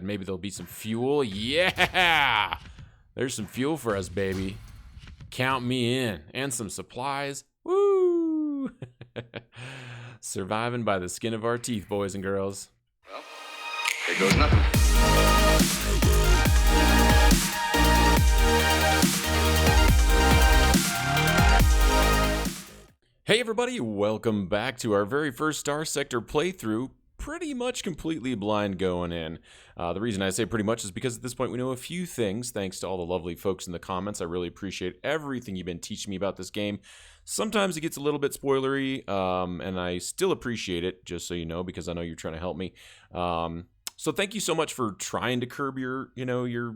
And maybe there'll be some fuel. Yeah! There's some fuel for us, baby. Count me in. And some supplies. Woo! Surviving by the skin of our teeth, boys and girls. Well, there goes nothing. Hey everybody, welcome back to our very first Starsector playthrough. Pretty much completely blind going in. The reason I say pretty much is because at this point we know a few things, thanks to all the lovely folks in the comments. I really appreciate everything you've been teaching me about this game. Sometimes it gets a little bit spoilery, and I still appreciate it, just so you know, because I know you're trying to help me. So thank you so much for trying to curb your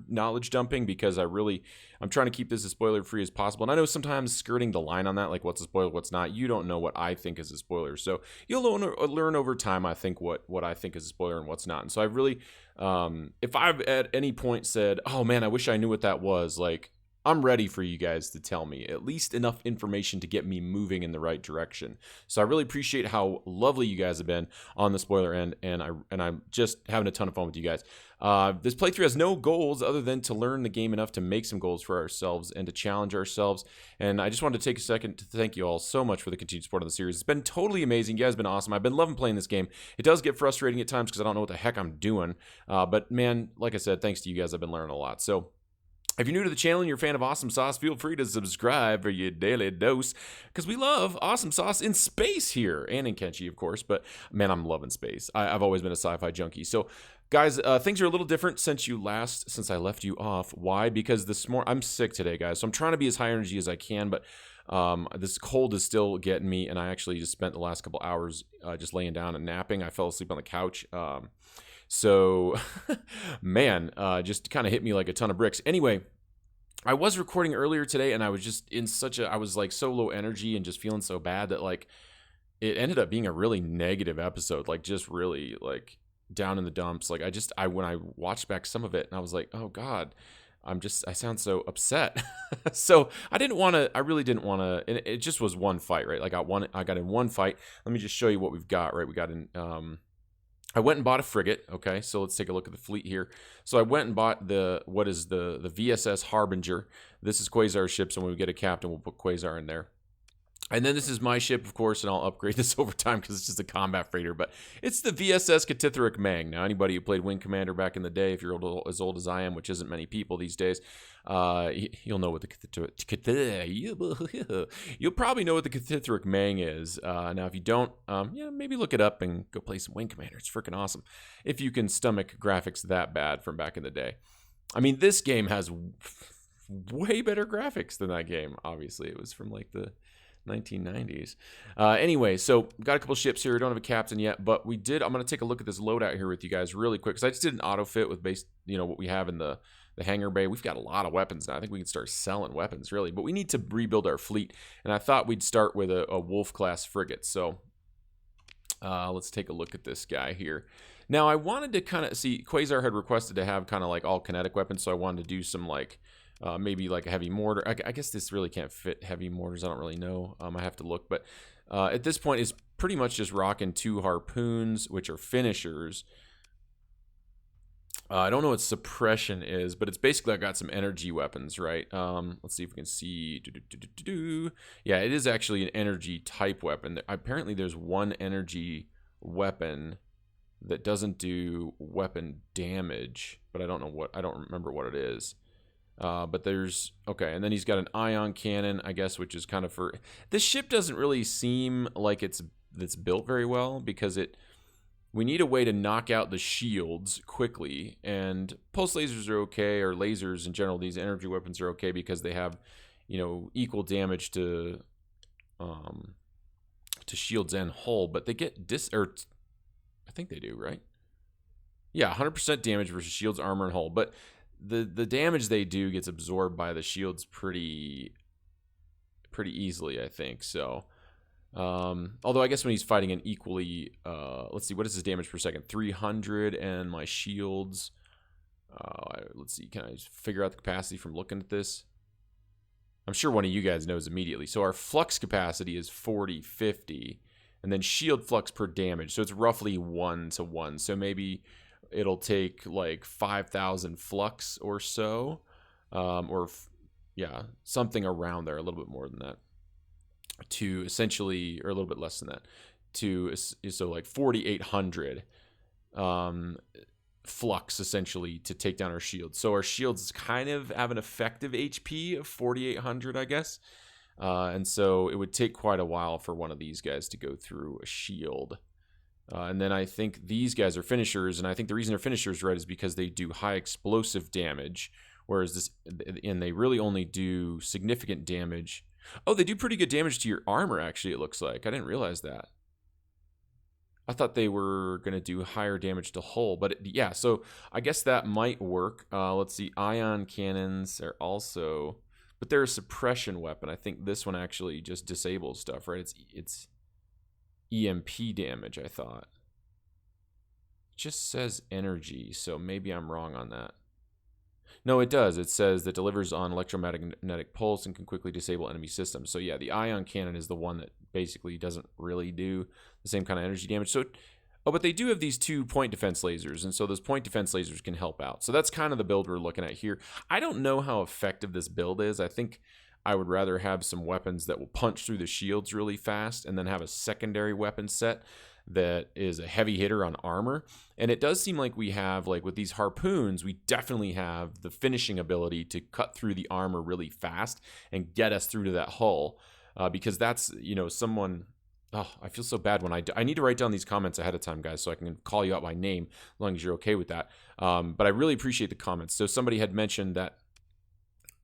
knowledge dumping, because I'm trying to keep this as spoiler free as possible. And I know sometimes skirting the line on that, like what's a spoiler, what's not, you don't know what I think is a spoiler. So you'll learn over time, I think, what I think is a spoiler and what's not. And so I really, if I've at any point said, oh man, I wish I knew what that was, like, I'm ready for you guys to tell me at least enough information to get me moving in the right direction. So I really appreciate how lovely you guys have been on the spoiler end, and I'm just having a ton of fun with you guys. This playthrough has no goals other than to learn the game enough to make some goals for ourselves and to challenge ourselves. And I just wanted to take a second to thank you all so much for the continued support of the series. It's been totally amazing. You guys have been awesome. I've been loving playing this game. It does get frustrating at times because I don't know what the heck I'm doing. But man, like I said, thanks to you guys, I've been learning a lot. So if you're new to the channel and you're a fan of awesome sauce, feel free to subscribe for your daily dose, because we love awesome sauce in space here, and in Kenshi, of course, but man, I'm loving space. I've always been a sci-fi junkie. So guys, things are a little different since I left you off. Why? Because I'm sick today, guys, so I'm trying to be as high energy as I can, but this cold is still getting me, and I actually just spent the last couple hours just laying down and napping. I fell asleep on the couch. So, man, just kind of hit me like a ton of bricks. Anyway, I was recording earlier today, and I was just I was like so low energy and just feeling so bad that like it ended up being a really negative episode, like just really like down in the dumps. Like when I watched back some of it, and I was like, oh God, I sound so upset. So I really didn't want to, and it just was one fight, right? Like I got in one fight. Let me just show you what we've got, right? We got in, I went and bought a frigate. Okay, so let's take a look at the fleet here. So I went and bought the VSS Harbinger. This is Quasar's ship, so when we get a captain, we'll put Quasar in there. And then this is my ship, of course, and I'll upgrade this over time because it's just a combat freighter. But it's the VSS Cthulhu Mang. Now, anybody who played Wing Commander back in the day, if you're as old as I am, which isn't many people these days, you'll know what you'll probably know what the Cthulhu Mang is. Now, if you don't, maybe look it up and go play some Wing Commander. It's freaking awesome if you can stomach graphics that bad from back in the day. I mean, this game has way better graphics than that game. Obviously, it was from like the 1990s. Anyway, so got a couple ships here. We don't have a captain yet, but we did. I'm going to take a look at this loadout here with you guys really quick, because I just did an auto fit with what we have in the hangar bay. We've got a lot of weapons now. I think we can start selling weapons, really, but we need to rebuild our fleet, and I thought we'd start with a Wolf class frigate. So let's take a look at this guy here. Now, I wanted to kind of see, Quasar had requested to have kind of like all kinetic weapons, so I wanted to do some like maybe like a heavy mortar. I guess this really can't fit heavy mortars. I don't really know. I have to look. But at this point, it's pretty much just rocking 2 harpoons, which are finishers. I don't know what suppression is, but it's basically I got some energy weapons, right? Let's see if we can see. Yeah, it is actually an energy type weapon. Apparently, there's one energy weapon that doesn't do weapon damage, but I don't remember what it is. But there's, okay, and then he's got an ion cannon, I guess, which is kind of for, this ship doesn't really seem like it's built very well, because we need a way to knock out the shields quickly, and pulse lasers are okay, or lasers in general, these energy weapons are okay because they have, equal damage to shields and hull, but they get I think they do, right? Yeah, 100% damage versus shields, armor, and hull, but the damage they do gets absorbed by the shields pretty easily, I think. So, although I guess when he's fighting an equally, let's see, what is his damage per second? 300, and my shields, let's see, can I just figure out the capacity from looking at this? I'm sure one of you guys knows immediately. So our flux capacity is 40-50, and then shield flux per damage. So it's roughly 1 to 1. So maybe it'll take like 5,000 flux or so, yeah, something around there, a little bit more than that, to essentially, or a little bit less than that, to so like 4,800 flux essentially to take down our shields. So our shields kind of have an effective HP of 4,800, I guess. And so it would take quite a while for one of these guys to go through a shield. And then I think these guys are finishers, and I think the reason they're finishers, right, is because they do high explosive damage, whereas this, and they really only do significant damage. Oh, they do pretty good damage to your armor, actually, it looks like. I didn't realize that. I thought they were going to do higher damage to hull, but yeah, so I guess that might work. Let's see, ion cannons are also, but they're a suppression weapon. I think this one actually just disables stuff, right? It's EMP damage, I thought. It just says energy, so maybe I'm wrong on that. No, it does. It says that delivers on electromagnetic pulse and can quickly disable enemy systems. So yeah, the ion cannon is the one that basically doesn't really do the same kind of energy damage. So, oh, but they do have these 2 point defense lasers, and so those point defense lasers can help out. So that's kind of the build we're looking at here. I don't know how effective this build is. I think I would rather have some weapons that will punch through the shields really fast, and then have a secondary weapon set that is a heavy hitter on armor. And it does seem like we have, like with these harpoons, we definitely have the finishing ability to cut through the armor really fast and get us through to that hull, because that's, you know, someone, oh, I feel so bad when I need to write down these comments ahead of time, guys, so I can call you out by name as long as you're okay with that. But I really appreciate the comments. So somebody had mentioned that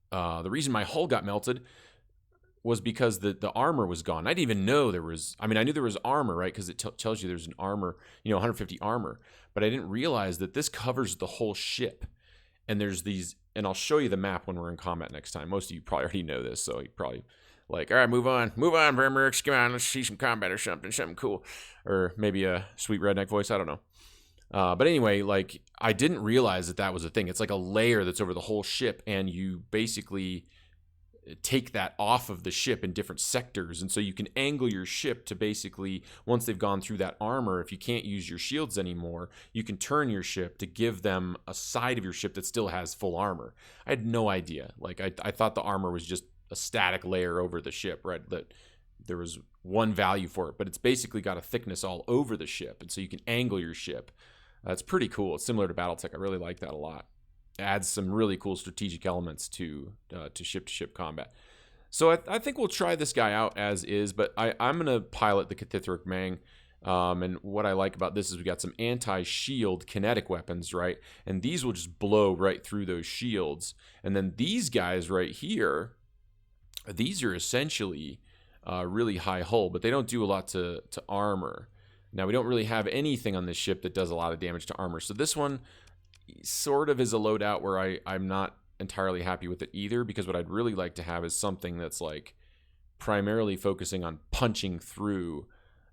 the reason my hull got melted was because the armor was gone. I didn't even know there was, I mean, I knew there was armor, right? Because it tells you there's an armor, you know, 150 armor. But I didn't realize that this covers the whole ship. And there's these, and I'll show you the map when we're in combat next time. Most of you probably already know this, so you probably like, all right, move on, Vermerix, come on, let's see some combat or something cool. Or maybe a sweet redneck voice, I don't know. But anyway, like, I didn't realize that that was a thing. It's like a layer that's over the whole ship, and you basically take that off of the ship in different sectors. And so you can angle your ship to basically, once they've gone through that armor, if you can't use your shields anymore, you can turn your ship to give them a side of your ship that still has full armor. I had no idea. Like, I thought the armor was just a static layer over the ship, right? That there was one value for it, but it's basically got a thickness all over the ship. And so you can angle your ship. It's pretty cool. It's similar to Battletech. I really like that a lot. Adds some really cool strategic elements to ship-to-ship combat. So I think we'll try this guy out as is, but I'm going to pilot the Cathithric Mang. And what I like about this is we got some anti-shield kinetic weapons, right? And these will just blow right through those shields. And then these guys right here, these are essentially really high hull, but they don't do a lot to armor. Now, we don't really have anything on this ship that does a lot of damage to armor. So this one sort of is a loadout where I'm not entirely happy with it either, because what I'd really like to have is something that's like primarily focusing on punching through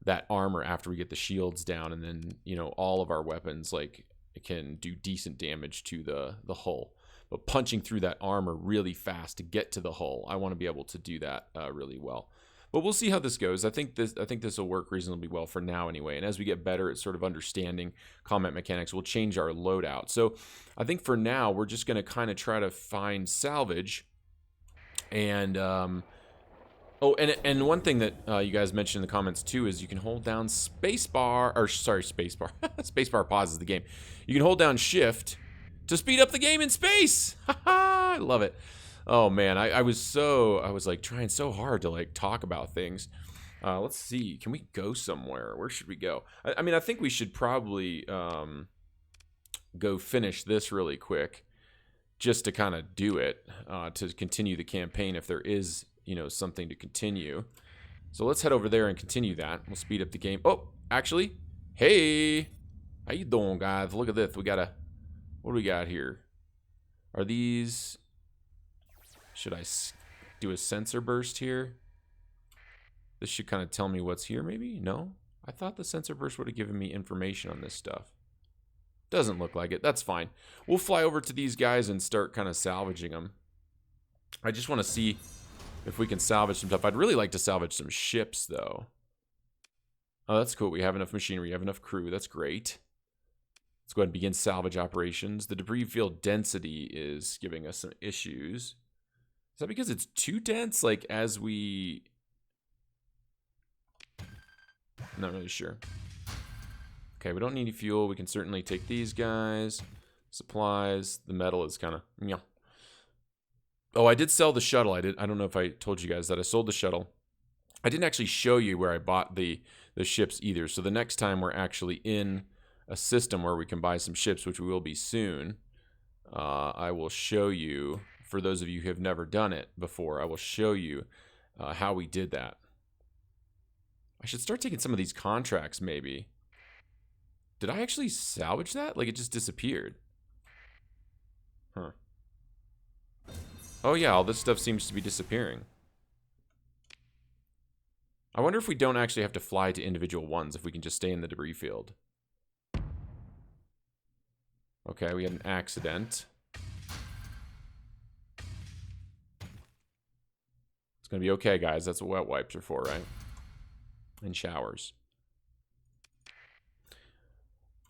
that armor after we get the shields down, and then, you know, all of our weapons like can do decent damage to the hull. But punching through that armor really fast to get to the hull, I want to be able to do that really well. But we'll see how this goes. I think this will work reasonably well for now anyway. And as we get better at sort of understanding combat mechanics, we'll change our loadout. So I think for now, we're just going to kind of try to find salvage. And, oh, and one thing that you guys mentioned in the comments too is you can hold down spacebar, or sorry, spacebar. Spacebar pauses the game. You can hold down shift to speed up the game in space. I love it. Oh man, I was like trying so hard to like talk about things. Let's see, can we go somewhere? Where should we go? I mean, I think we should probably go finish this really quick, just to kind of do it, to continue the campaign if there is, you know, something to continue. So let's head over there and continue that. We'll speed up the game. Oh, actually, hey, how you doing, guys? Look at this. What do we got here? Are these? Should I do a sensor burst here? This should kind of tell me what's here, maybe? No? I thought the sensor burst would have given me information on this stuff. Doesn't look like it. That's fine. We'll fly over to these guys and start kind of salvaging them. I just want to see if we can salvage some stuff. I'd really like to salvage some ships, though. Oh, that's cool. We have enough machinery. We have enough crew. That's great. Let's go ahead and begin salvage operations. The debris field density is giving us some issues. Is that because it's too dense? Like, as we... I'm not really sure. Okay, we don't need any fuel. We can certainly take these guys. Supplies. The metal is kind of... Yeah. Oh, I did sell the shuttle. I don't know if I told you guys that. I sold the shuttle. I didn't actually show you where I bought the ships either. So the next time we're actually in a system where we can buy some ships, which we will be soon, I will show you, for those of you who have never done it before, I will show you how we did that. I should start taking some of these contracts, maybe. Did I actually salvage that? Like, it just disappeared. Huh. Oh yeah, all this stuff seems to be disappearing. I wonder if we don't actually have to fly to individual ones, if we can just stay in the debris field. Okay, we had an accident. It's gonna be okay, guys. That's what wet wipes are for, right? And showers.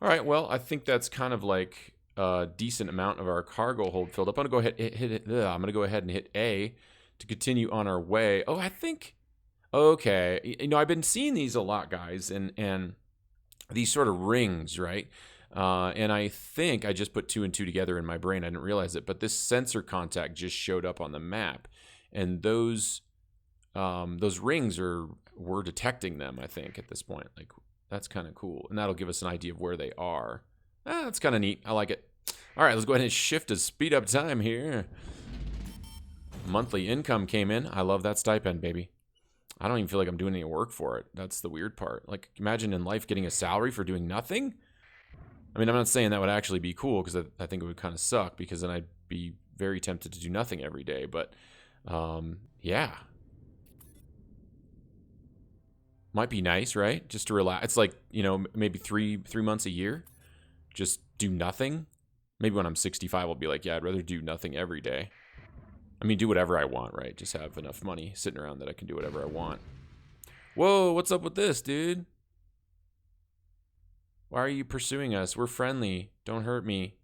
Alright, well, I think that's kind of like a decent amount of our cargo hold filled up. I'm gonna go ahead I'm gonna go ahead and hit A to continue on our way. Oh, I think... Okay, you know, I've been seeing these a lot, guys, and these sort of rings, right? And I think I just put 2 and 2 together in my brain. I didn't realize it, but this sensor contact just showed up on the map, and those rings we're detecting them, I think, at this point. Like, that's kind of cool, and that'll give us an idea of where they are. That's kind of neat. I like it. All right, let's go ahead and shift to speed up time here. Monthly income came in. I love that stipend, baby. I don't even feel like I'm doing any work for it. That's the weird part. Like, imagine in life getting a salary for doing nothing. I mean, I'm not saying that would actually be cool, because I think it would kind of suck, because then I'd be very tempted to do nothing every day. But, yeah. Might be nice, right? Just to relax. It's like, you know, maybe three months a year. Just do nothing. Maybe when I'm 65, I'll be like, yeah, I'd rather do nothing every day. I mean, do whatever I want, right? Just have enough money sitting around that I can do whatever I want. Whoa, what's up with this, dude? Why are you pursuing us? We're friendly. Don't hurt me.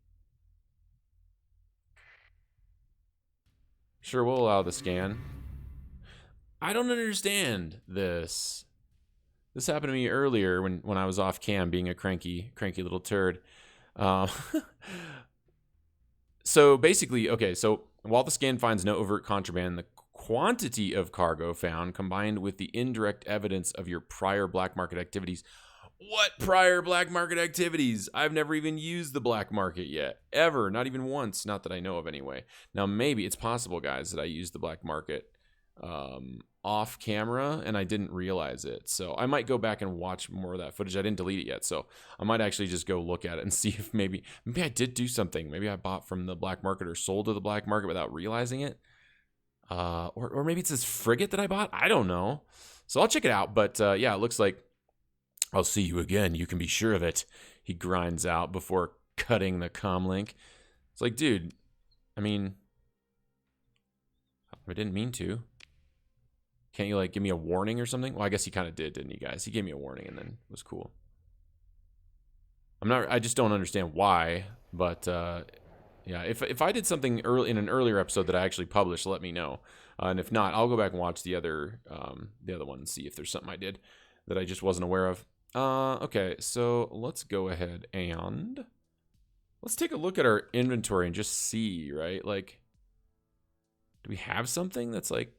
Sure, we'll allow the scan. I don't understand this. This happened to me earlier when I was off cam being a cranky little turd. So basically, okay, so while the scan finds no overt contraband, the quantity of cargo found combined with the indirect evidence of your prior black market activities. What prior black market activities? I've never even used the black market yet. Ever. Not even once. Not that I know of anyway. Now, maybe it's possible, guys, that I used the black market off camera and I didn't realize it. So I might go back and watch more of that footage. I didn't delete it yet, so I might actually just go look at it and see if maybe I did do something. Maybe I bought from the black market or sold to the black market without realizing it. Or maybe it's this frigate that I bought. I don't know. So I'll check it out. But yeah, it looks like I'll see you again. You can be sure of it. He grinds out before cutting the comm link. It's like, dude, I mean, I didn't mean to. Can't you, like, give me a warning or something? Well, I guess he kind of did, didn't he, guys? He gave me a warning and then it was cool. I just don't understand why, but, yeah, if I did something in an earlier episode that I actually published, let me know. And if not, I'll go back and watch the other one and see if there's something I did that I just wasn't aware of. Okay, so let's go ahead and let's take a look at our inventory and just see, right? Like, do we have something that's, like,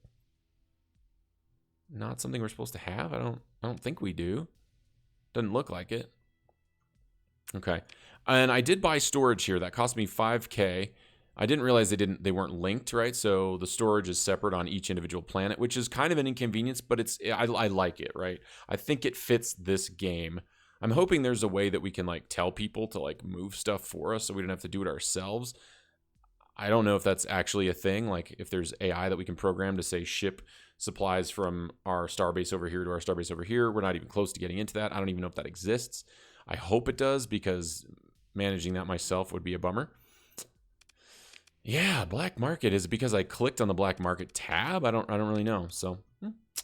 not something we're supposed to have? I don't think we do. Doesn't look like it. Okay. And I did buy storage here. That cost me 5K. I didn't realize they weren't linked, right? So the storage is separate on each individual planet, which is kind of an inconvenience, but I like it, right? I think it fits this game. I'm hoping there's a way that we can, like, tell people to, like, move stuff for us so we don't have to do it ourselves. I don't know if that's actually a thing, like if there's AI that we can program to say ship supplies from our starbase over here to our starbase over here. We're not even close to getting into that. I don't even know if that exists. I hope it does, because managing that myself would be a bummer. Yeah, black market. Is it because I clicked on the black market tab? I don't really know. So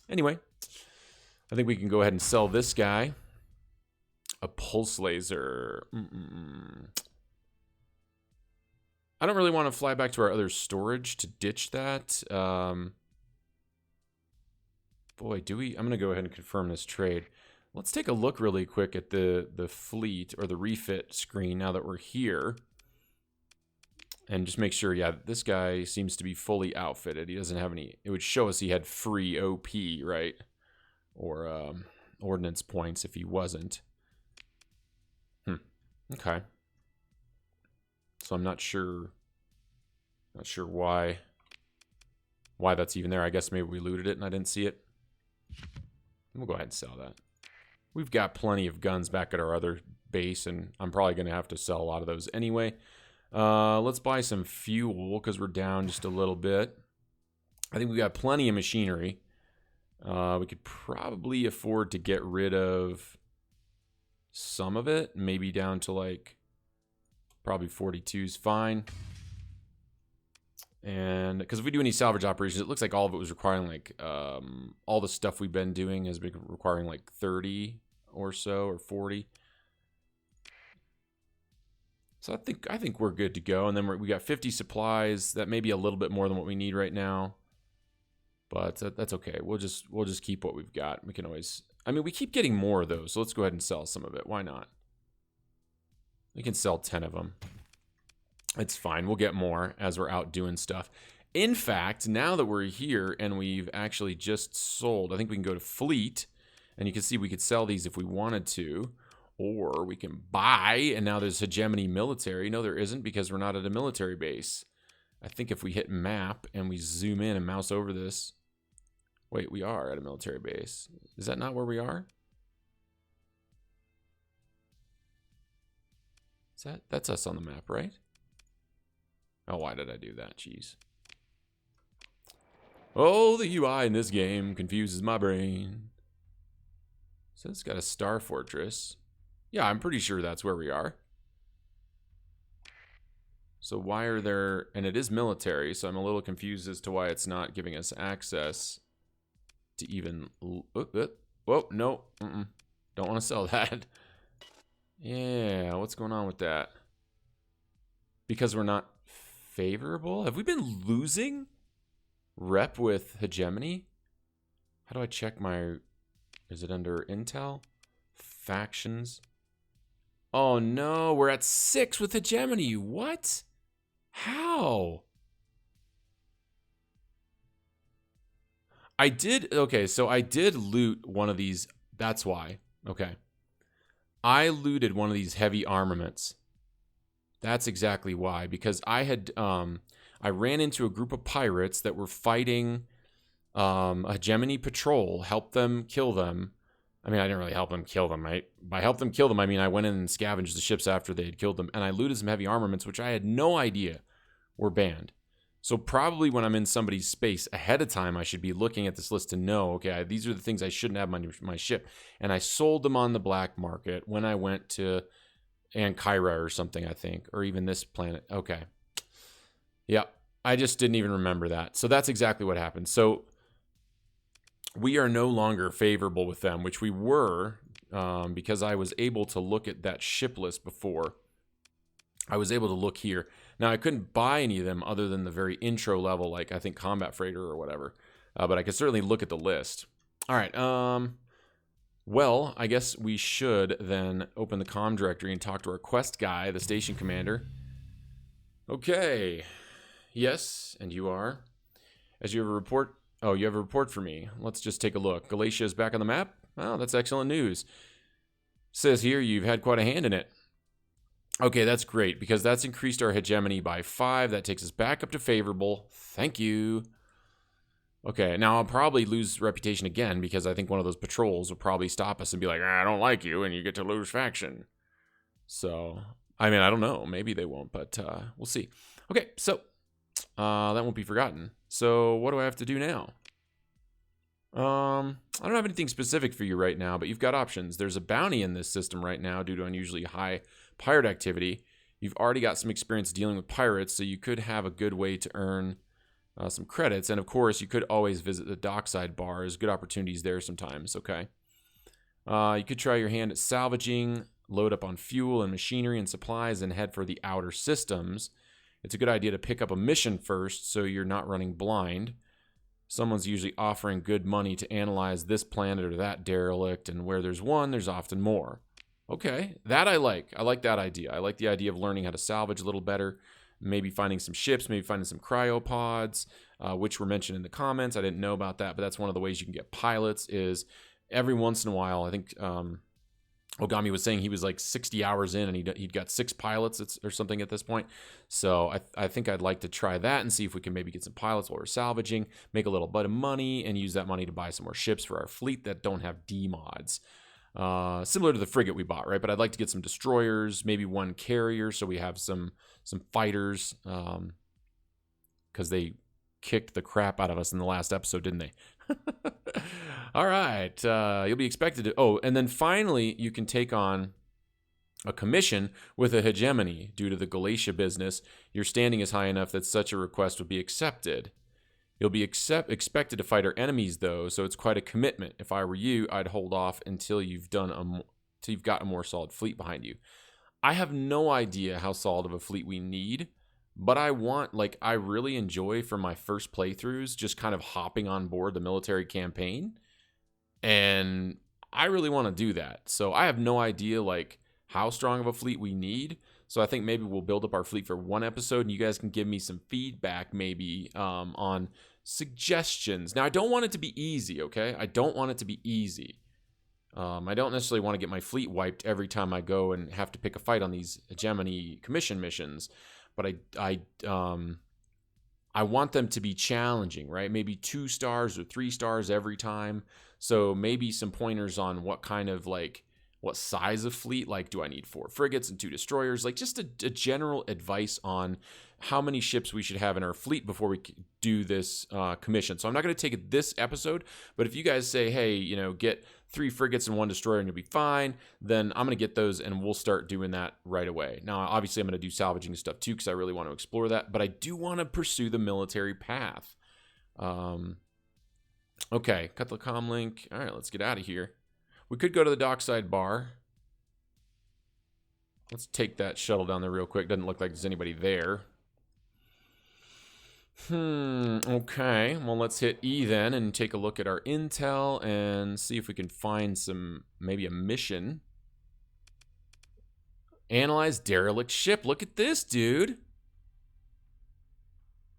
anyway, I think we can go ahead and sell this guy. A pulse laser. I don't really want to fly back to our other storage to ditch that. Boy, do we... I'm going to go ahead and confirm this trade. Let's take a look really quick at the fleet or the refit screen now that we're here. And just make sure, yeah, this guy seems to be fully outfitted. He doesn't have any... It would show us he had free OP, right? Or ordnance points if he wasn't. Okay. So I'm not sure why that's even there. I guess maybe we looted it and I didn't see it. We'll go ahead and sell that. We've got plenty of guns back at our other base, and I'm probably going to have to sell a lot of those anyway. Let's buy some fuel because we're down just a little bit. I think we got plenty of machinery. We could probably afford to get rid of some of it, maybe down to like probably 42 is fine. And because if we do any salvage operations, it looks like all of it was requiring like all the stuff we've been doing has been requiring like 30 or so, or 40. So I think we're good to go. And then we got 50 supplies. That may be a little bit more than what we need right now, but that's okay. We'll just keep what we've got. We can always... I mean, we keep getting more of those, so let's go ahead and sell some of it. Why not? We can sell 10 of them. It's fine. We'll get more as we're out doing stuff. In fact, now that we're here and we've actually just sold, I think we can go to fleet, and you can see we could sell these if we wanted to, or we can buy, and now there's hegemony military. No, there isn't, because we're not at a military base. I think if we hit map and we zoom in and mouse over this... Wait, we are at a military base. Is that not where we are? That's us on the map, right? Oh, why did I do that? Jeez. Oh, the UI in this game confuses my brain. So it's got a star fortress. Yeah, I'm pretty sure that's where we are. So why are there... And it is military, so I'm a little confused as to why it's not giving us access to even... Whoa, no. Don't want to sell that. Yeah, what's going on with that? Because we're not favorable? Have we been losing rep with hegemony? How do I check my... Is it under intel? Factions. Oh no, we're at 6 with hegemony. What? How? Okay, so I did loot one of these. That's why. Okay. I looted one of these heavy armaments. That's exactly why. Because I had, I ran into a group of pirates that were fighting a hegemony patrol, helped them kill them. I mean, I didn't really help them kill them, right? By help them kill them, I mean I went in and scavenged the ships after they had killed them, and I looted some heavy armaments, which I had no idea were banned. So probably when I'm in somebody's space ahead of time, I should be looking at this list to know, okay, these are the things I shouldn't have on my ship. And I sold them on the black market when I went to Ankara or something, I think, or even this planet. Okay. Yeah, I just didn't even remember that. So that's exactly what happened. So we are no longer favorable with them, which we were because I was able to look at that ship list before. I was able to look here. Now, I couldn't buy any of them other than the very intro level, like I think combat freighter or whatever. But I could certainly look at the list. All right. Well, I guess we should then open the comm directory and talk to our quest guy, the station commander. Okay. Yes, and you are. As you have a report... Oh, you have a report for me. Let's just take a look. Galatia is back on the map? Oh, that's excellent news. Says here you've had quite a hand in it. Okay, that's great, because that's increased our hegemony by 5. That takes us back up to favorable. Thank you. Okay, now I'll probably lose reputation again, because I think one of those patrols will probably stop us and be like, I don't like you, and you get to lose faction. So, I mean, I don't know. Maybe they won't, but we'll see. Okay, so that won't be forgotten. So what do I have to do now? I don't have anything specific for you right now, but you've got options. There's a bounty in this system right now due to unusually high pirate activity. You've already got some experience dealing with pirates, so you could have a good way to earn some credits. And of course, you could always visit the dockside bar. There's good opportunities there sometimes, okay? You could try your hand at salvaging, load up on fuel and machinery and supplies, and head for the outer systems. It's a good idea to pick up a mission first so you're not running blind. Someone's usually offering good money to analyze this planet or that derelict, and where there's one, there's often more. Okay, that I like. I like that idea. I like the idea of learning how to salvage a little better, maybe finding some ships, maybe finding some cryopods, which were mentioned in the comments. I didn't know about that, but that's one of the ways you can get pilots is every once in a while. I think Ogami was saying he was like 60 hours in and he'd got 6 pilots or something at this point. So I think I'd like to try that and see if we can maybe get some pilots while we're salvaging, make a little bit of money, and use that money to buy some more ships for our fleet that don't have D mods. Similar to the frigate we bought, right? But I'd like to get some destroyers, maybe one carrier, so we have some fighters, because they kicked the crap out of us in the last episode, didn't they? All right, you'll be expected to. Oh, and then finally, you can take on a commission with a hegemony. Due to the Galatia business, your standing is high enough that such a request would be accepted. You'll be expected to fight our enemies, though, so it's quite a commitment. If I were you, I'd hold off until you've got a more solid fleet behind you. I have no idea how solid of a fleet we need, but I really enjoy from my first playthroughs just kind of hopping on board the military campaign, and I really want to do that. So I have no idea how strong of a fleet we need. So I think maybe we'll build up our fleet for one episode, and you guys can give me some feedback maybe on suggestions. Now, I don't want it to be easy, okay? I don't want it to be easy. I don't necessarily want to get my fleet wiped every time I go and have to pick a fight on these hegemony commission missions, but I want them to be challenging, right? Maybe 2 stars or 3 stars every time. So maybe some pointers on what kind of what size of fleet, do I need 4 frigates and 2 destroyers? Just a general advice on how many ships we should have in our fleet before we do this commission. So I'm not going to take it this episode, but if you guys say, hey, get 3 frigates and 1 destroyer and you'll be fine, then I'm going to get those and we'll start doing that right away. Now, obviously, I'm going to do salvaging stuff too because I really want to explore that, but I do want to pursue the military path. Okay, cut the comm link. All right, let's get out of here. We could go to the dockside bar. Let's take that shuttle down there real quick. Doesn't look like there's anybody there. Okay. Well, let's hit E then and take a look at our intel and see if we can find maybe a mission. Analyze derelict ship. Look at this, dude.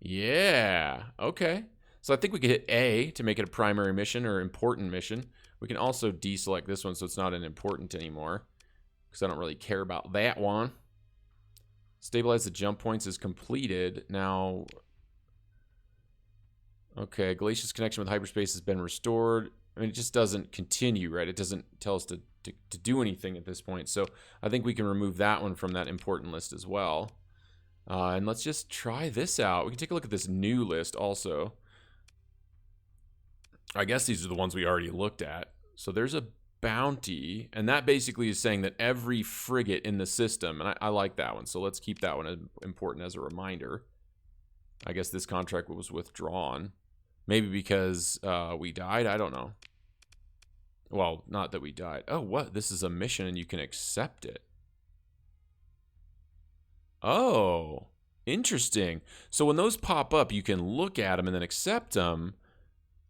Yeah. Okay. So I think we could hit A to make it a primary mission or important mission. We can also deselect this one so it's not an important anymore, because I don't really care about that one. Stabilize the jump points is completed. Now, okay, Galatia's connection with hyperspace has been restored. I mean, it just doesn't continue, right? It doesn't tell us to do anything at this point. So I think we can remove that one from that important list as well. And let's just try this out. We can take a look at this new list also. I guess these are the ones we already looked at. So there's a bounty, and that basically is saying that every frigate in the system, and I like that one, so let's keep that one important as a reminder. I guess this contract was withdrawn. Maybe because we died? I don't know. Well, not that we died. Oh, what? This is a mission and you can accept it. Oh, interesting. So when those pop up, you can look at them and then accept them.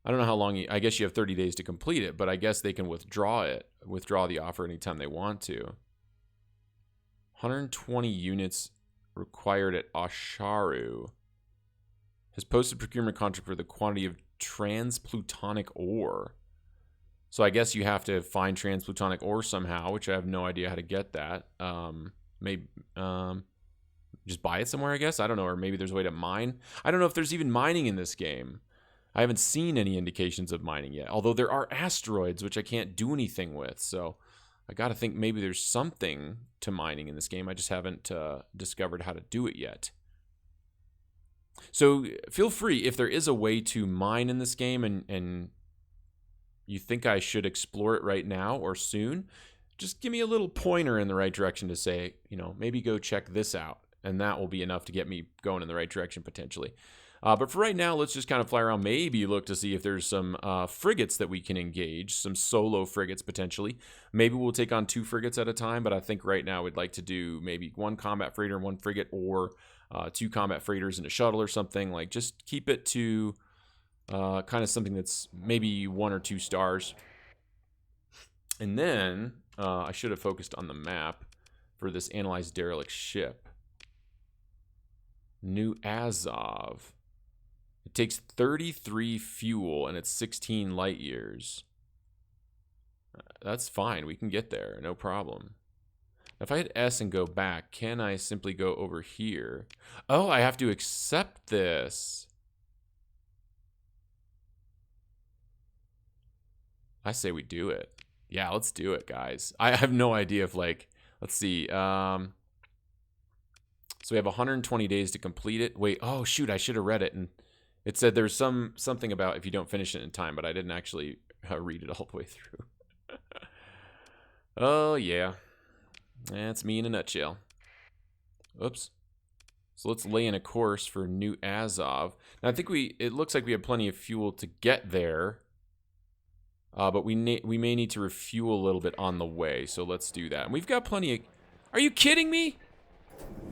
I don't know how long, I guess you have 30 days to complete it, but I guess they can withdraw the offer anytime they want to. 120 units required at Asharu. Has posted procurement contract for the quantity of transplutonic ore. So I guess you have to find transplutonic ore somehow, which I have no idea how to get that. Maybe just buy it somewhere, I guess. I don't know, or maybe there's a way to mine. I don't know if there's even mining in this game. I haven't seen any indications of mining yet, although there are asteroids, which I can't do anything with. So I got to think maybe there's something to mining in this game. I just haven't discovered how to do it yet. So feel free, if there is a way to mine in this game and you think I should explore it right now or soon, just give me a little pointer in the right direction to say, maybe go check this out. And that will be enough to get me going in the right direction potentially. But for right now, let's just kind of fly around, maybe look to see if there's some frigates that we can engage, some solo frigates potentially. Maybe we'll take on 2 frigates at a time, but I think right now we'd like to do maybe 1 combat freighter and 1 frigate, or 2 combat freighters and a shuttle or something. Like, just keep it to kind of something that's maybe 1 or 2 stars. And then I should have focused on the map for this analyze derelict ship. New Azov. It takes 33 fuel and it's 16 light years. That's fine. We can get there. No problem. If I hit S and go back, can I simply go over here? Oh, I have to accept this. I say we do it. Yeah, let's do it, guys. I have no idea if, like, let's see. So we have 120 days to complete it. Wait, oh shoot, I should have read it, and it said there's something about if you don't finish it in time, but I didn't actually read it all the way through. Oh yeah, that's me in a nutshell. Oops. So let's lay in a course for New Azov. Now I think it looks like we have plenty of fuel to get there. But we may need to refuel a little bit on the way, so let's do that. And we've got plenty of... Are you kidding me?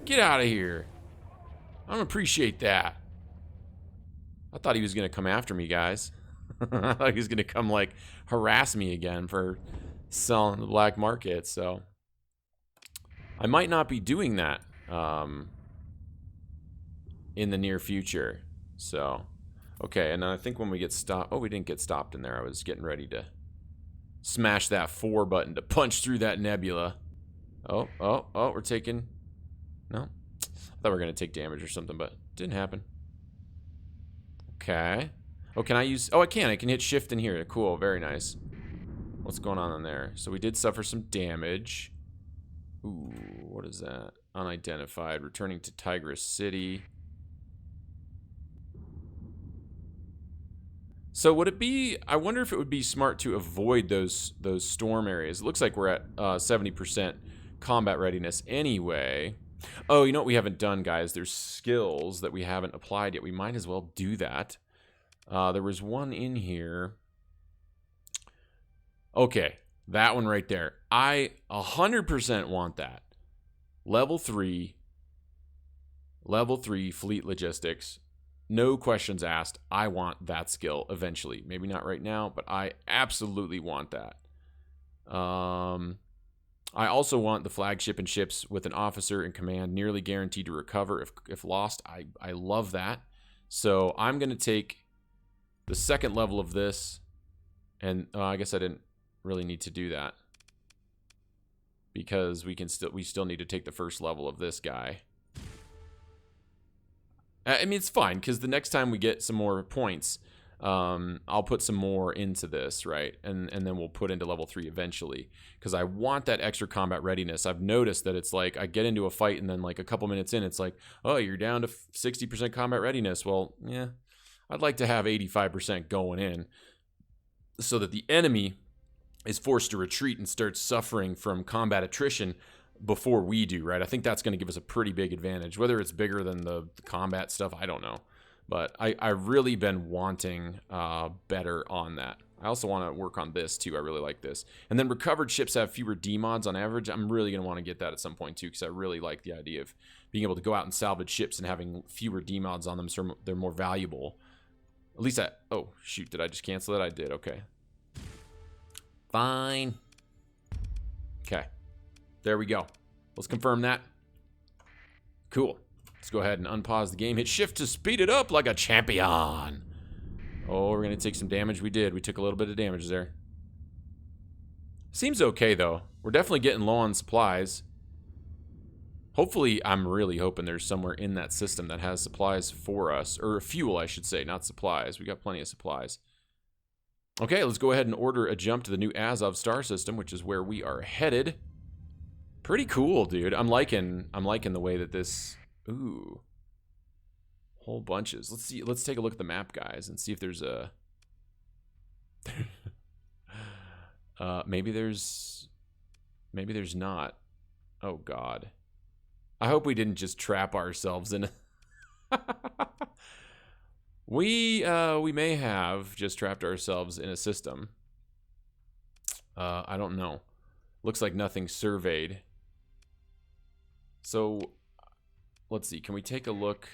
Get out of here. I don't appreciate that. I thought he was going to come after me, guys. I thought he was going to come, like, harass me again for selling the black market, so... I might not be doing that in the near future, so... Okay, and I think when we get stopped... Oh, we didn't get stopped in there. I was getting ready to smash that 4 button to punch through that nebula. Oh, we're taking... No? I thought we were going to take damage or something, but it didn't happen. Okay. Oh, can I use... Oh, I can. I can hit shift in here. Cool, very nice. What's going on in there? So we did suffer some damage. Ooh, what is that? Unidentified. Returning to Tigress City. So would it be... I wonder if it would be smart to avoid those storm areas. It looks like we're at 70% combat readiness anyway. Oh, you know what we haven't done, guys? There's skills that we haven't applied yet. We might as well do that. There was one in here. Okay, that one right there. I 100% want that. Level 3 fleet logistics. No questions asked. I want that skill eventually. Maybe not right now, but I absolutely want that. I also want the flagship and ships with an officer in command nearly guaranteed to recover if lost. I love that. So I'm going to take the second level of this, and I guess I didn't really need to do that because we still need to take the first level of this guy. I mean, it's fine because the next time we get some more points, I'll put some more into this, right? And then we'll put into level 3 eventually because I want that extra combat readiness. I've noticed that it's like I get into a fight and then like a couple minutes in, it's like, oh, you're down to 60% combat readiness. Well, yeah, I'd like to have 85% going in so that the enemy is forced to retreat and start suffering from combat attrition before we do, right? I think that's going to give us a pretty big advantage. Whether it's bigger than the combat stuff, I don't know. But I've really been wanting better on that. I also want to work on this, too. I really like this. And then recovered ships have fewer D-mods on average. I'm really going to want to get that at some point, too, because I really like the idea of being able to go out and salvage ships and having fewer D-mods on them so they're more valuable. At least I... Oh, shoot. Did I just cancel it? I did. Okay. Fine. Okay. There we go. Let's confirm that. Cool. Let's go ahead and unpause the game. Hit shift to speed it up like a champion. Oh, we're going to take some damage. We did. We took a little bit of damage there. Seems okay, though. We're definitely getting low on supplies. Hopefully, I'm really hoping there's somewhere in that system that has supplies for us. Or fuel, I should say, not supplies. We got plenty of supplies. Okay, let's go ahead and order a jump to the new Azov star system, which is where we are headed. Pretty cool, dude. I'm liking the way that this... Ooh. Whole bunches. Let's see. Let's take a look at the map, guys, and see if there's a... maybe there's not. Oh, God. I hope we didn't just trap ourselves in... We may have just trapped ourselves in a system. I don't know. Looks like nothing's surveyed. So, let's see. Can we take a look?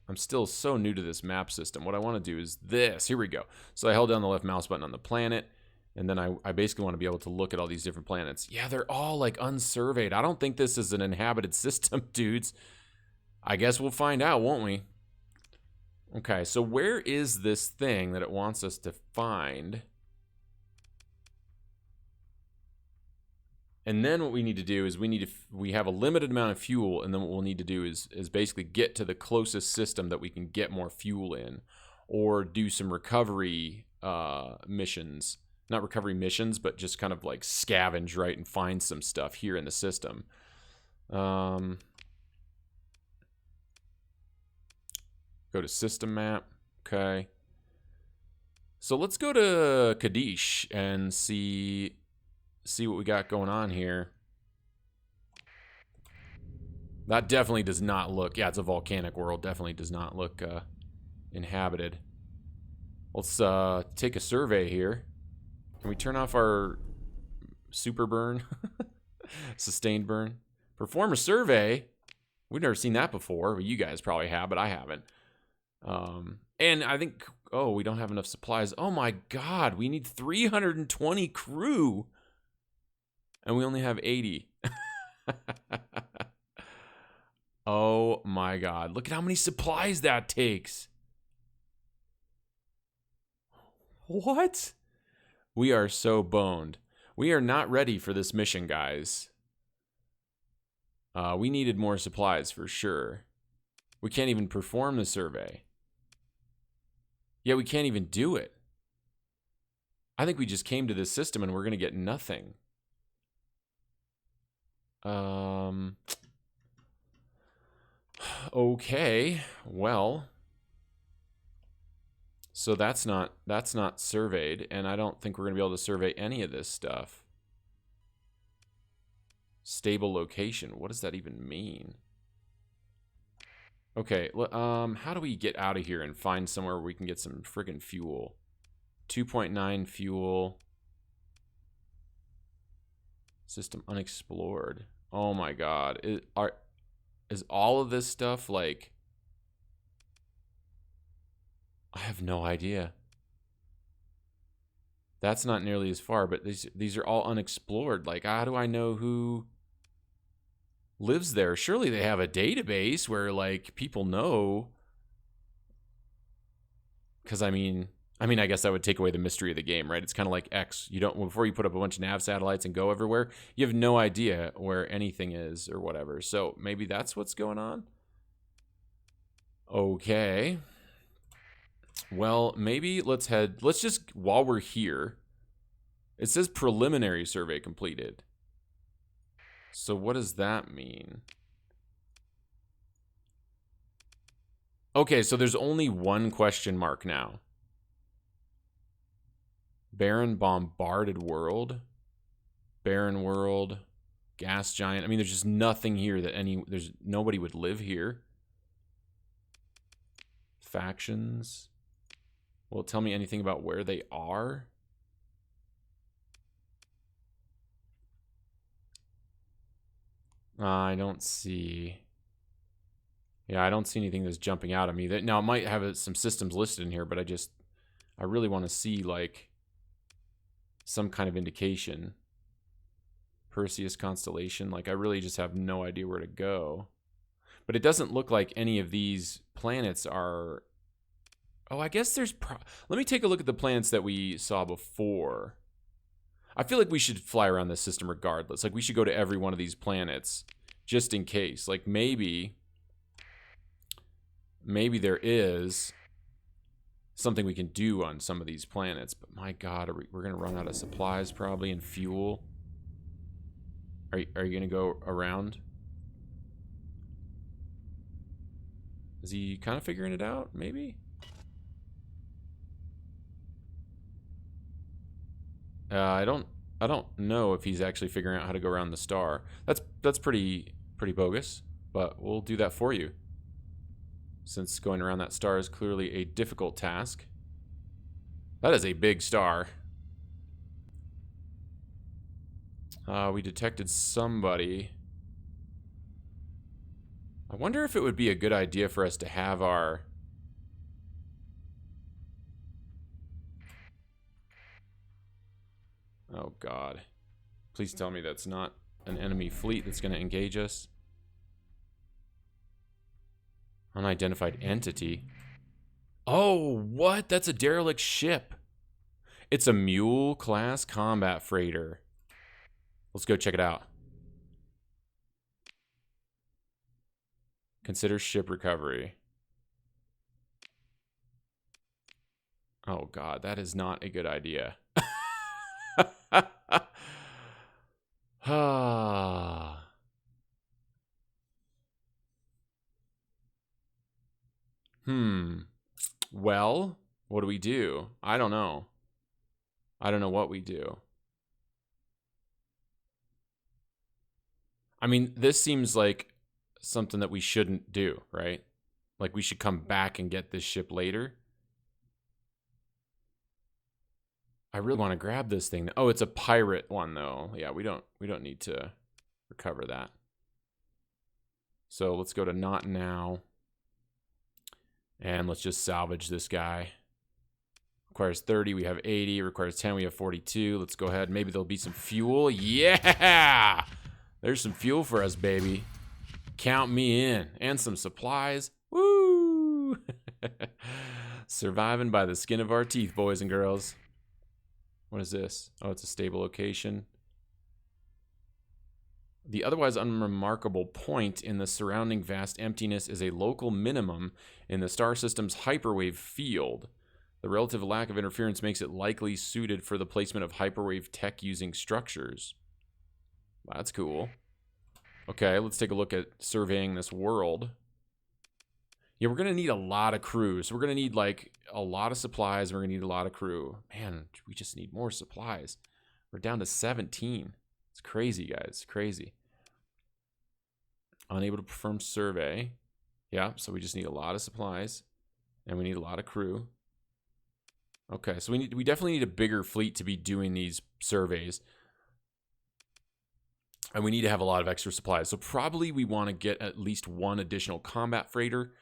I'm still so new to this map system. What I want to do is this. Here we go. So I held down the left mouse button on the planet, and then I basically want to be able to look at all these different planets. Yeah, they're all like unsurveyed. I don't think this is an inhabited system, dudes. I guess we'll find out, won't we? Okay, so where is this thing that it wants us to find? And then what we need to do is we have a limited amount of fuel, and then what we'll need to do is basically get to the closest system that we can get more fuel in, or do some recovery missions. Not recovery missions, but just kind of like scavenge, right, and find some stuff here in the system. Go to system map. Okay. So let's go to Kadesh and see what we got going on here. That definitely does not look... Yeah, it's a volcanic world. Definitely does not look inhabited. Let's take a survey here. Can we turn off our super burn? Sustained burn. Perform a survey. We've never seen that before. Well, you guys probably have, but I haven't. And I think... Oh, we don't have enough supplies. Oh my god, we need 320 crew. And we only have 80. Oh my god. Look at how many supplies that takes. What? We are so boned. We are not ready for this mission, guys. We needed more supplies for sure. We can't even perform the survey. Yeah, we can't even do it. I think we just came to this system and we're going to get nothing. Okay, well, so that's not surveyed, and I don't think we're gonna be able to survey any of this stuff. Stable location, what does that even mean? Okay, how do we get out of here and find somewhere where we can get some friggin' fuel? 2.9 fuel. System unexplored. Oh my god. Is all of this stuff like... I have no idea. That's not nearly as far, but these are all unexplored. Like, how do I know who lives there? Surely they have a database where like people know. Because I mean, I guess that would take away the mystery of the game, right? It's kind of like X. You don't, before you put up a bunch of nav satellites and go everywhere, you have no idea where anything is or whatever. So maybe that's what's going on. Okay. Well, maybe let's just, while we're here, it says preliminary survey completed. So what does that mean? Okay, so there's only one question mark now. Barren bombarded world, barren world, gas giant. I mean, there's just nothing here that there's nobody would live here. Factions. Will it tell me anything about where they are? I don't see. Yeah, I don't see anything that's jumping out at me. Now, it might have some systems listed in here, but I really want to see, like, some kind of indication. Perseus constellation. Like, I really just have no idea where to go. But it doesn't look like any of these planets are... Oh, I guess there's... Let me take a look at the planets that we saw before. I feel like we should fly around this system regardless. Like, we should go to every one of these planets just in case. Like, maybe there is something we can do on some of these planets. But my god, we're going to run out of supplies probably and fuel. Are you going to go around? Is he kind of figuring it out? Maybe? I don't know if he's actually figuring out how to go around the star. That's pretty bogus, but we'll do that for you. since going around that star is clearly a difficult task. That is a big star. We detected somebody. I wonder if it would be a good idea for us to have our... Oh, God. Please tell me that's not an enemy fleet that's going to engage us. Unidentified entity. Oh, what? That's a derelict ship. It's a mule-class combat freighter. Let's go check it out. Consider ship recovery. Oh, God, that is not a good idea. Well, what do we do? I don't know. I don't know what we do. I mean, this seems like something that we shouldn't do, right? Like we should come back and get this ship later. I really want to grab this thing. Oh, it's a pirate one though. Yeah, we don't need to recover that. So let's go to not now. And let's just salvage this guy. Requires 30, we have 80. Requires 10, we have 42. Let's go ahead. Maybe there'll be some fuel. Yeah! There's some fuel for us, baby. Count me in. And some supplies. Woo! Surviving by the skin of our teeth, boys and girls. What is this? Oh, it's a stable location. The otherwise unremarkable point in the surrounding vast emptiness is a local minimum in the star system's hyperwave field. The relative lack of interference makes it likely suited for the placement of hyperwave tech using structures. That's cool. Okay, let's take a look at surveying this world. Yeah, we're going to need a lot of crew. So we're going to need like a lot of supplies. We're going to need a lot of crew. Man, we just need more supplies. We're down to 17. It's crazy, guys. Crazy. Unable to perform survey. Yeah, so we just need a lot of supplies. And we need a lot of crew. Okay, so we definitely need a bigger fleet to be doing these surveys. And we need to have a lot of extra supplies. So probably we want to get at least one additional combat freighter.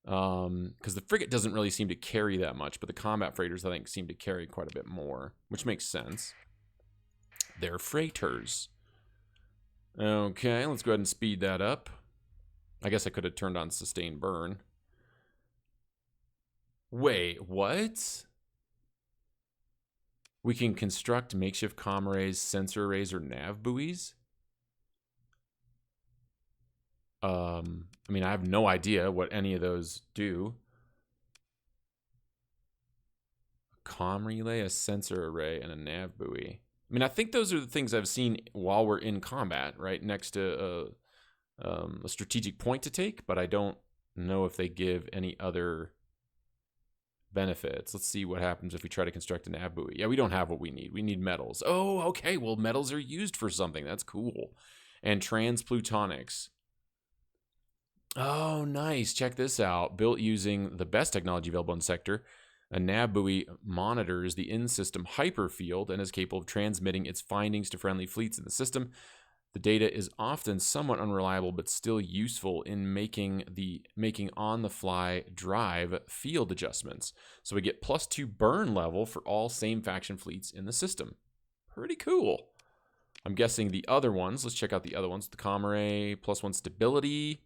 Because the frigate doesn't really seem to carry that much. But the combat freighters, I think, seem to carry quite a bit more. Which makes sense. They're freighters. Okay, let's go ahead and speed that up. I guess I could have turned on sustained burn. Wait, what? We can construct makeshift comm arrays, sensor arrays, or nav buoys? I mean, I have no idea what any of those do. A comm relay, a sensor array, and a nav buoy. I mean, I think those are the things I've seen while we're in combat, right? Next to a strategic point to take, but I don't know if they give any other benefits. Let's see what happens if we try to construct a nav buoy. Yeah, we don't have what we need. We need metals. Oh, okay. Well, metals are used for something. That's cool. And transplutonics. Oh, nice. Check this out. Built using the best technology available in Sector, a nav buoy monitors the in-system hyperfield and is capable of transmitting its findings to friendly fleets in the system. The data is often somewhat unreliable, but still useful in making on-the-fly drive field adjustments. So we get +2 burn level for all same faction fleets in the system. Pretty cool. I'm guessing the other ones. Let's check out the other ones. The comm array, +1 stability.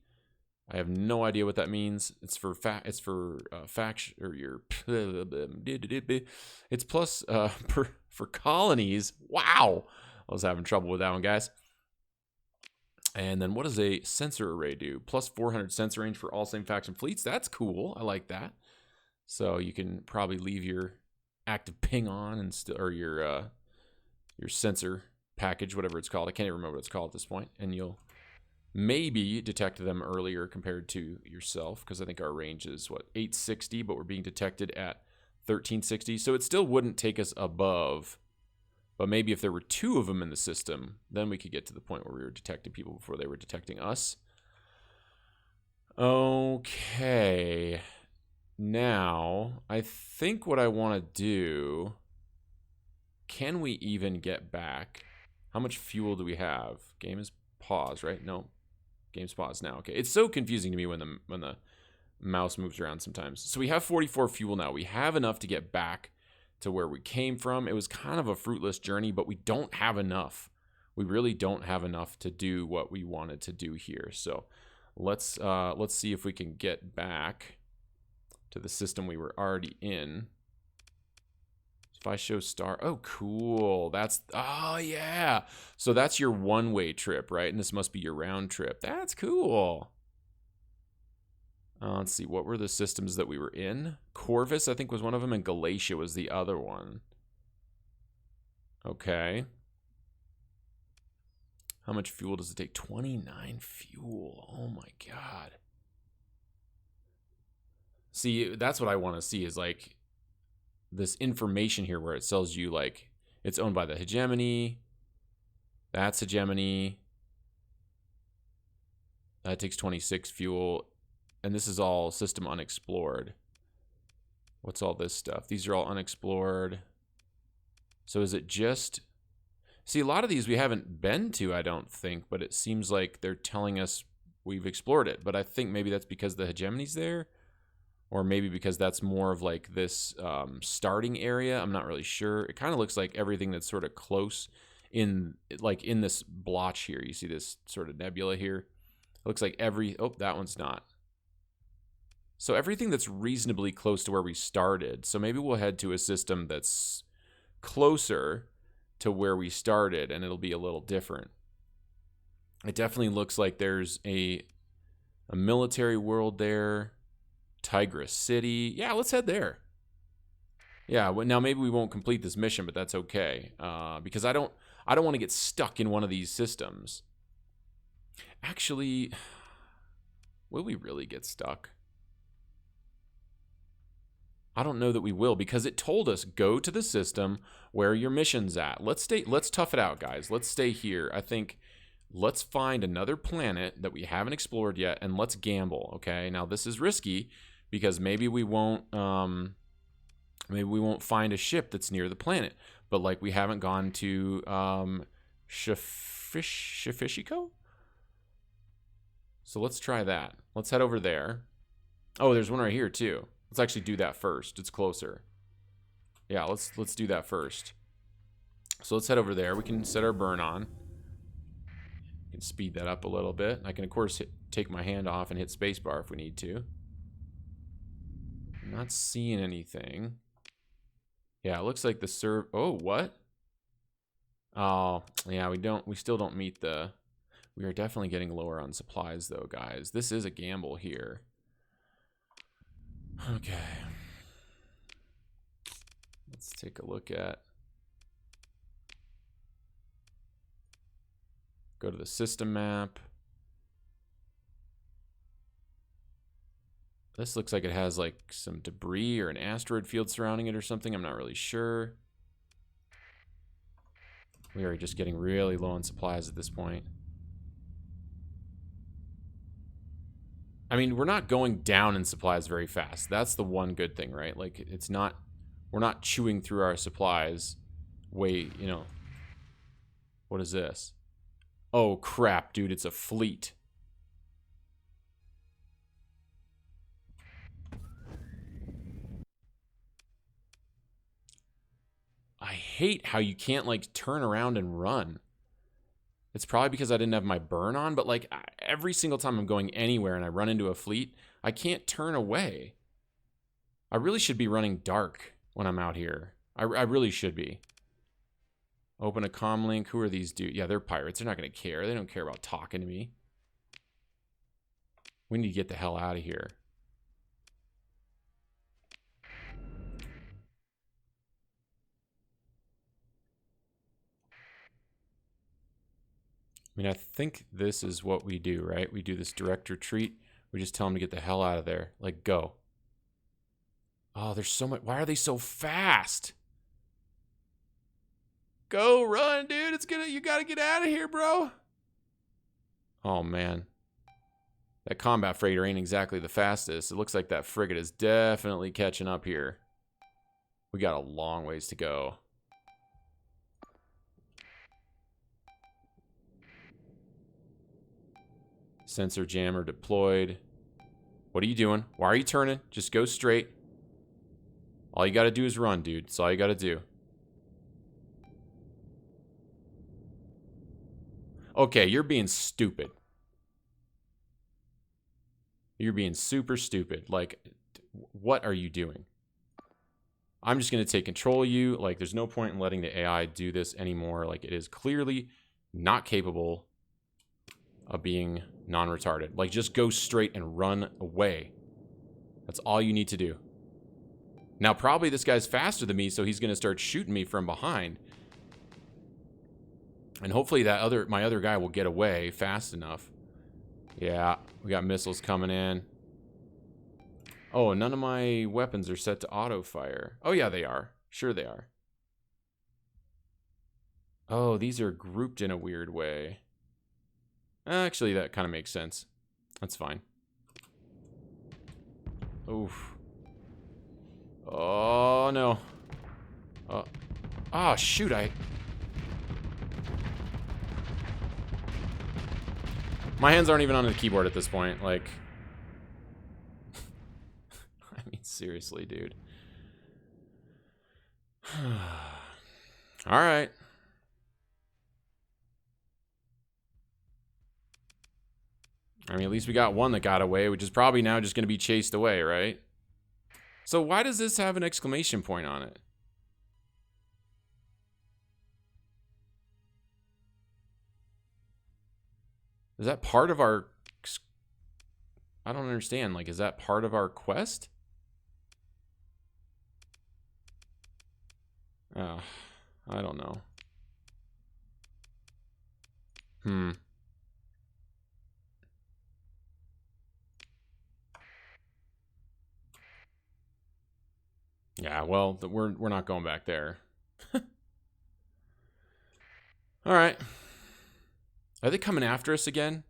I have no idea what that means. It's for faction or your. It's plus for colonies. Wow, I was having trouble with that one, guys. And then what does a sensor array do? +400 sensor range for all same faction fleets. That's cool. I like that. So you can probably leave your active ping on and or your sensor package, whatever it's called. I can't even remember what it's called at this point. And you'll maybe detect them earlier compared to yourself, because I think our range is, what, 860, but we're being detected at 1360. So it still wouldn't take us above. But maybe if there were 2 of them in the system, then we could get to the point where we were detecting people before they were detecting us. Okay. Now, I think what I want to do... Can we even get back? How much fuel do we have? Game is paused, right? No. Game's paused now. Okay. It's so confusing to me when the mouse moves around sometimes. So we have 44 fuel now. We have enough to get back to where we came from. It was kind of a fruitless journey, but we don't have enough. We really don't have enough to do what we wanted to do here. So let's see if we can get back to the system we were already in. If I show star, oh, cool. Oh, yeah. So that's your one-way trip, right? And this must be your round trip. That's cool. Let's see, what were the systems that we were in? Corvus, I think, was one of them, and Galatia was the other one. Okay. How much fuel does it take? 29 fuel. Oh, my God. See, that's what I want to see is, like, this information here where it tells you, like, it's owned by the hegemony. That's hegemony. That takes 26 fuel. And this is all system unexplored. What's all this stuff? These are all unexplored. So is it just... See, a lot of these we haven't been to, I don't think, but it seems like they're telling us we've explored it. But I think maybe that's because the hegemony's there, or maybe because that's more of like this starting area. I'm not really sure. It kind of looks like everything that's sort of close in, like in this blotch here. You see this sort of nebula here? It looks like oh, that one's not. So everything that's reasonably close to where we started. So maybe we'll head to a system that's closer to where we started, and it'll be a little different. It definitely looks like there's a military world there. Tigress City. Yeah, let's head there. Yeah, well, now maybe we won't complete this mission, but that's okay. Because I don't want to get stuck in one of these systems. Actually, will we really get stuck? I don't know that we will, because it told us go to the system where your mission's at. Let's tough it out, guys. Let's stay here. I think let's find another planet that we haven't explored yet, and let's gamble. Okay, now this is risky because maybe we won't find a ship that's near the planet, but like we haven't gone to Shafishiko. So let's try that. Let's head over there. Oh, there's one right here too. Let's actually do that first. It's closer. Yeah, let's do that first. So let's head over there. We can set our burn on. We can speed that up a little bit. I can, of course, take my hand off and hit spacebar if we need to. I'm not seeing anything. Yeah, it looks like the oh, what? Oh, yeah, we still don't meet the... We are definitely getting lower on supplies, though, guys. This is a gamble here. Okay. Let's take a look at... Go to the system map. This looks like it has like some debris or an asteroid field surrounding it or something. I'm not really sure. We are just getting really low on supplies at this point. I mean, we're not going down in supplies very fast. That's the one good thing, right? Like, it's not... We're not chewing through our supplies way, you know... What is this? Oh, crap, dude. It's a fleet. I hate how you can't, like, turn around and run. It's probably because I didn't have my burn on, but, like, every single time I'm going anywhere and I run into a fleet, I can't turn away. I really should be running dark when I'm out here. I really should be. Open a comm link. Who are these dudes? Yeah, they're pirates. They're not going to care. They don't care about talking to me. We need to get the hell out of here. I mean, I think this is what we do, right? We do this direct retreat. We just tell them to get the hell out of there. Like, go. Oh, there's so much. Why are they so fast? Go, run, dude. You gotta get out of here, bro. Oh, man. That combat freighter ain't exactly the fastest. It looks like that frigate is definitely catching up here. We got a long ways to go. Sensor jammer deployed. What are you doing? Why are you turning? Just go straight. All you gotta do is run, dude. That's all you gotta do. Okay, you're being stupid. You're being super stupid. Like, what are you doing? I'm just going to take control of you. Like, there's no point in letting the AI do this anymore. Like, it is clearly not capable of being non-retarded. Like, just go straight and run away. That's all you need to do. Now, probably this guy's faster than me, so he's going to start shooting me from behind. And hopefully my other guy will get away fast enough. Yeah, we got missiles coming in. Oh, none of my weapons are set to auto fire. Oh, yeah, they are. Sure they are. Oh, these are grouped in a weird way. Actually, that kind of makes sense. That's fine. Oof. Oh, no. Oh, shoot, my hands aren't even on the keyboard at this point. Like, I mean, seriously, dude. All right. I mean, at least we got one that got away, which is probably now just going to be chased away, right? So why does this have an exclamation point on it? Is that part of our... I don't understand. Like, is that part of our quest? Oh, I don't know. Yeah, well, we're not going back there. All right. Are they coming after us again?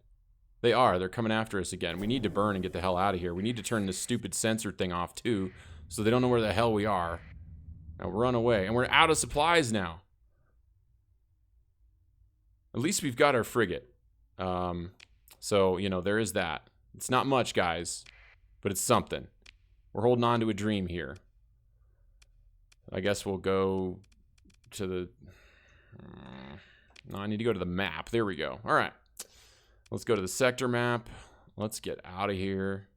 They are. They're coming after us again. We need to burn and get the hell out of here. We need to turn this stupid sensor thing off, too, so they don't know where the hell we are. Now run away. And we're out of supplies now. At least we've got our frigate. So, you know, there is that. It's not much, guys, but it's something. We're holding on to a dream here. I guess we'll go to the... No, I need to go to the map. There we go. All right. Let's go to the sector map. Let's get out of here.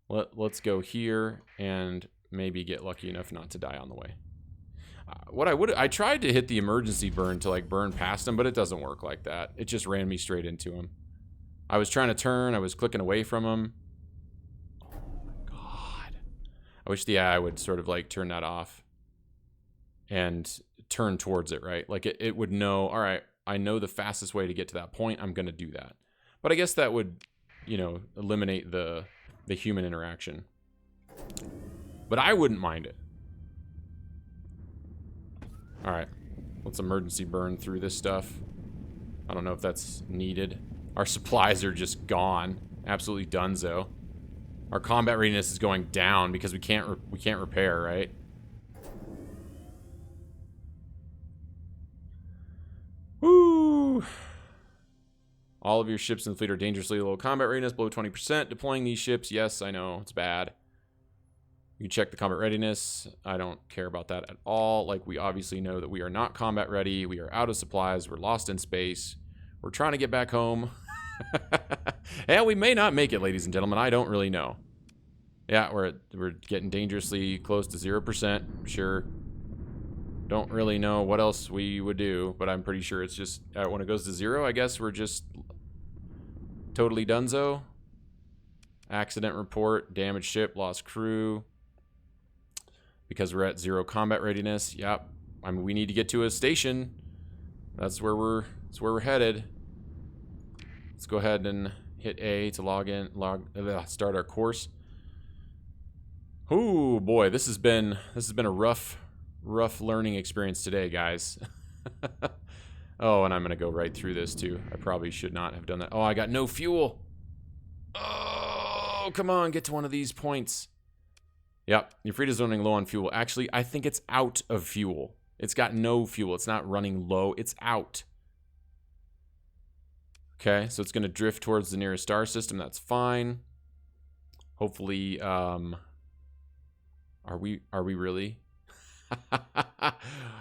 Let's go here and maybe get lucky enough not to die on the way. I tried to hit the emergency burn to like burn past him, but it doesn't work like that. It just ran me straight into him. I was trying to turn. I was clicking away from him. Oh my God. I wish the AI would sort of like turn that off and turn towards it, right? Like it would know, all right, I know the fastest way to get to that point. I'm going to do that. But I guess that would, you know, eliminate the human interaction. But I wouldn't mind it. All right, let's emergency burn through this stuff. I don't know if that's needed. Our supplies are just gone. Absolutely donezo. Our combat readiness is going down because we can't repair, right? Woo! All of your ships in the fleet are dangerously low combat readiness, below 20%. Deploying these ships, yes, I know, it's bad. You check the combat readiness. I don't care about that at all. Like, we obviously know that we are not combat ready. We are out of supplies. We're lost in space. We're trying to get back home. And we may not make it, ladies and gentlemen. I don't really know. Yeah, we're getting dangerously close to 0%. Sure. Don't really know what else we would do, but I'm pretty sure it's just when it goes to 0, I guess we're just totally donezo. Accident report, damaged ship, lost crew. Because we're at 0 combat readiness. Yep. I mean, we need to get to a station. That's where we're headed. Let's go ahead and hit A to start our course. Ooh, boy, this has been a rough learning experience today, guys. Oh, and I'm gonna go right through this too. I probably should not have done that. Oh, I got no fuel. Oh, Oh, come on, get to one of these points. Yep, your freight is running low on fuel. Actually, I think it's out of fuel. It's got no fuel. It's not running low. It's out. Okay, so it's going to drift towards the nearest star system. That's fine. Hopefully, are we really?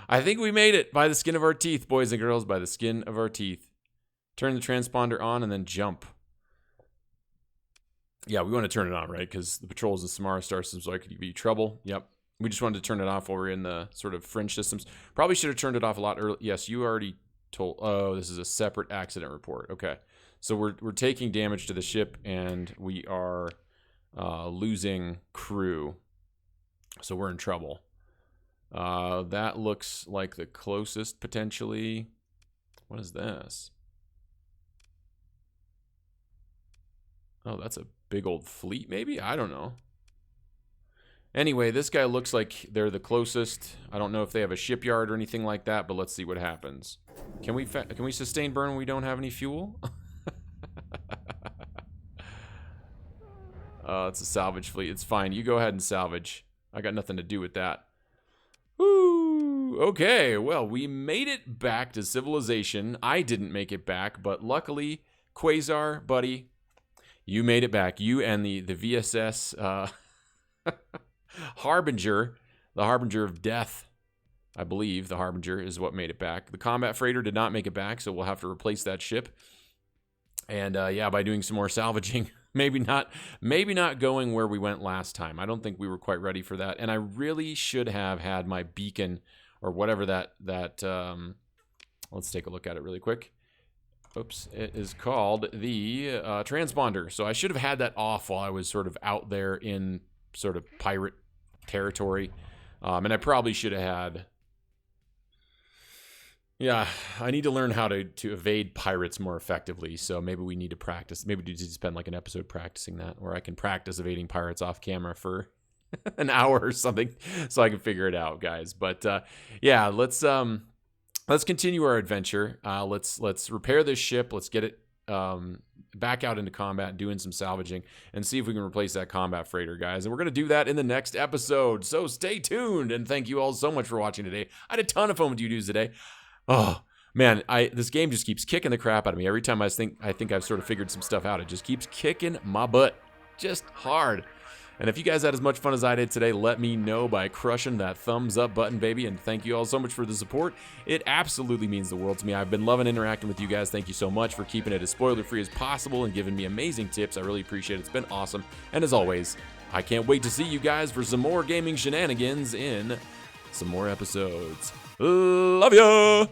I think we made it by the skin of our teeth, boys and girls, by the skin of our teeth. Turn the transponder on and then jump. Yeah, we want to turn it on, right? Because the patrols in Samara star systems are could be trouble. Yep. We just wanted to turn it off while we're in the sort of fringe systems. Probably should have turned it off a lot earlier. Yes, you already told. Oh, this is a separate accident report. Okay. So we're taking damage to the ship, and we are losing crew. So we're in trouble. That looks like the closest, potentially. What is this? Oh, that's a big old fleet, maybe? I don't know. Anyway, this guy looks like they're the closest. I don't know if they have a shipyard or anything like that, but let's see what happens. Can we sustain burn when we don't have any fuel? It's a salvage fleet. It's fine. You go ahead and salvage. I got nothing to do with that. Woo! Okay, well, we made it back to civilization. I didn't make it back, but luckily, Quasar, buddy, you made it back. You and the VSS Harbinger, the Harbinger of Death, I believe the Harbinger is what made it back. The combat freighter did not make it back, so we'll have to replace that ship. And yeah, by doing some more salvaging, maybe not going where we went last time. I don't think we were quite ready for that. And I really should have had my beacon or whatever that let's take a look at it really quick. Oops, it is called the transponder. So I should have had that off while I was sort of out there in sort of pirate territory. And I probably should have had... Yeah, I need to learn how to evade pirates more effectively, so maybe we need to practice. Maybe we need to spend like an episode practicing that, or I can practice evading pirates off camera for an hour or something so I can figure it out, guys. But yeah, let's continue our adventure. Let's repair this ship. Let's get it back out into combat, doing some salvaging, and see if we can replace that combat freighter, guys. And we're going to do that in the next episode, so stay tuned, and thank you all so much for watching today. I had a ton of fun with you dudes today. Oh, man, this game just keeps kicking the crap out of me. Every time I think I've sort of figured some stuff out, it just keeps kicking my butt. Just hard. And if you guys had as much fun as I did today, let me know by crushing that thumbs up button, baby. And thank you all so much for the support. It absolutely means the world to me. I've been loving interacting with you guys. Thank you so much for keeping it as spoiler-free as possible and giving me amazing tips. I really appreciate it. It's been awesome. And as always, I can't wait to see you guys for some more gaming shenanigans in some more episodes. Love ya!